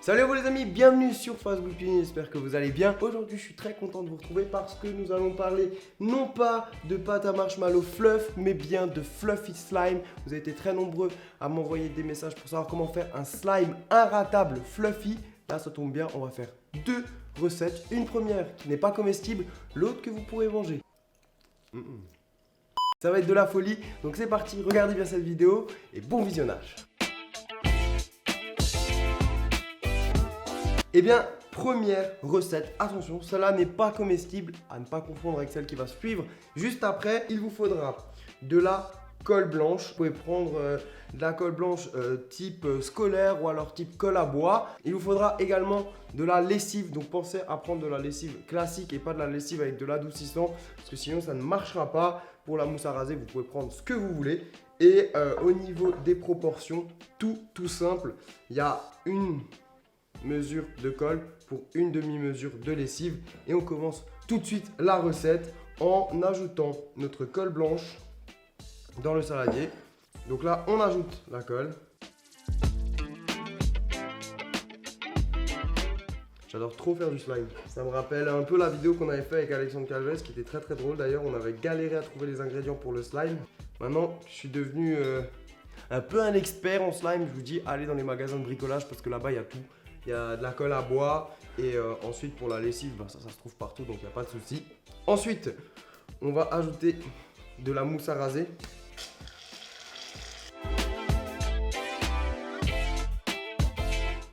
Salut à vous les amis, bienvenue sur Facebook Uni, j'espère que vous allez bien. Aujourd'hui je suis très content de vous retrouver parce que nous allons parler non pas de pâte à marshmallow fluff, mais bien de fluffy slime. Vous avez été très nombreux à m'envoyer des messages pour savoir comment faire un slime inratable fluffy. Là ça tombe bien, on va faire deux recettes. Une première qui n'est pas comestible, l'autre que vous pourrez manger. Ça va être de la folie, donc c'est parti, regardez bien cette vidéo et bon visionnage. Eh bien, première recette, attention, cela n'est pas comestible, à ne pas confondre avec celle qui va suivre. Juste après, il vous faudra de la colle blanche. Vous pouvez prendre de la colle blanche type scolaire ou alors type colle à bois. Il vous faudra également de la lessive, donc pensez à prendre de la lessive classique et pas de la lessive avec de l'adoucissant, parce que sinon ça ne marchera pas. Pour la mousse à raser, vous pouvez prendre ce que vous voulez. Et au niveau des proportions, tout simple, il y a une mesure de colle pour une demi-mesure de lessive et on commence tout de suite la recette en ajoutant notre colle blanche dans le saladier. Donc là on ajoute la colle. J'adore trop faire du slime. Ça me rappelle un peu la vidéo qu'on avait fait avec Alexandre Calves qui était très drôle d'ailleurs. On avait galéré à trouver les ingrédients pour le slime. Maintenant je suis devenu un peu un expert en slime. Je vous dis allez dans les magasins de bricolage parce que là-bas il y a tout. Il y a de la colle à bois et ensuite pour la lessive, ça se trouve partout donc il n'y a pas de souci. Ensuite, on va ajouter de la mousse à raser.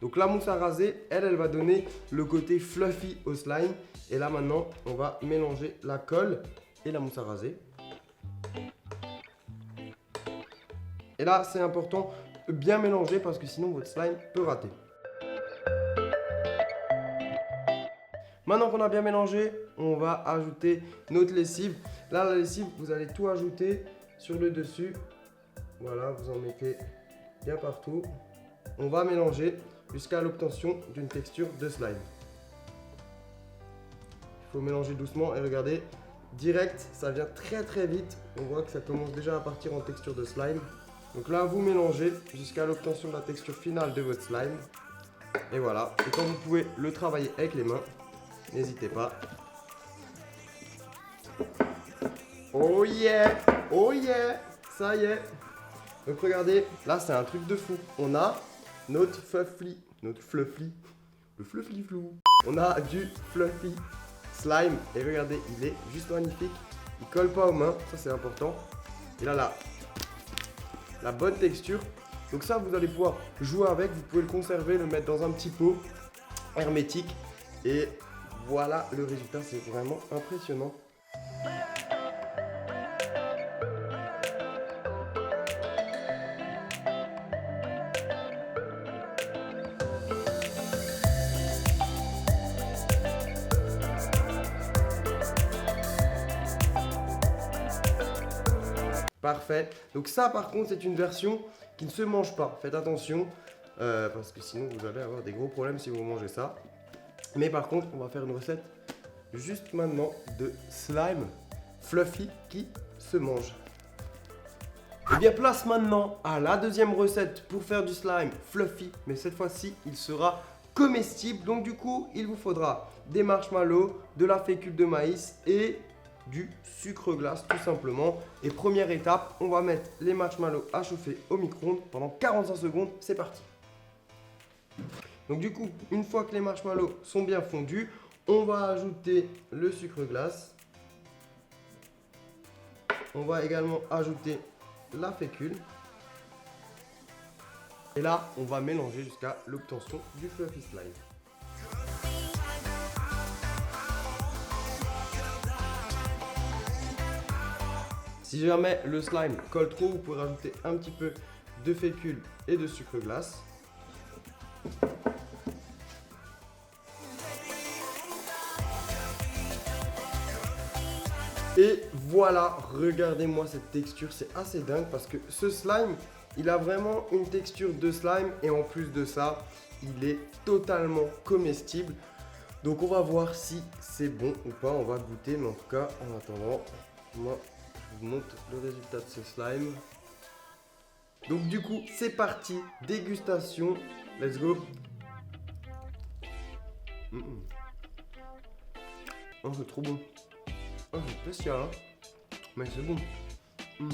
Donc la mousse à raser, elle va donner le côté fluffy au slime. Et là maintenant, on va mélanger la colle et la mousse à raser. Et là, c'est important de bien mélanger parce que sinon votre slime peut rater. Maintenant qu'on a bien mélangé, on va ajouter notre lessive. Là, la lessive, vous allez tout ajouter sur le dessus. Voilà, vous en mettez bien partout. On va mélanger jusqu'à l'obtention d'une texture de slime. Il faut mélanger doucement et regardez, direct, ça vient très vite. On voit que ça commence déjà à partir en texture de slime. Donc là, vous mélangez jusqu'à l'obtention de la texture finale de votre slime. Et voilà, et quand vous pouvez le travailler avec les mains, n'hésitez pas. Oh yeah! Oh yeah! Ça y est! Donc regardez, là c'est un truc de fou. On a notre fluffy, le fluffy flou. On a du fluffy slime. Et regardez, il est juste magnifique. Il colle pas aux mains, ça c'est important. Et là, la bonne texture. Donc ça, vous allez pouvoir jouer avec. Vous pouvez le conserver, le mettre dans un petit pot hermétique. Et voilà le résultat, c'est vraiment impressionnant. Parfait. Donc ça par contre c'est une version qui ne se mange pas. Faites attention parce que sinon vous allez avoir des gros problèmes si vous mangez ça. Mais par contre on va faire une recette juste maintenant de slime fluffy qui se mange. Et bien place maintenant à la deuxième recette pour faire du slime fluffy. Mais cette fois-ci il sera comestible. Donc du coup il vous faudra des marshmallows, de la fécule de maïs et du sucre glace tout simplement. Et première étape, on va mettre les marshmallows à chauffer au micro-ondes pendant 45 secondes. C'est parti. Donc du coup, une fois que les marshmallows sont bien fondus, on va ajouter le sucre glace. On va également ajouter la fécule. Et là, on va mélanger jusqu'à l'obtention du fluffy slime. Si jamais le slime colle trop, vous pouvez rajouter un petit peu de fécule et de sucre glace. Et voilà, regardez-moi cette texture, c'est assez dingue parce que ce slime, il a vraiment une texture de slime et en plus de ça, il est totalement comestible. Donc on va voir si c'est bon ou pas, on va goûter, mais en tout cas, en attendant, moi, je vous montre le résultat de ce slime. Donc du coup, c'est parti, dégustation, let's go. Mm, mm. Oh, c'est trop bon. Oh, c'est spécial, hein. Mais c'est bon. Mm.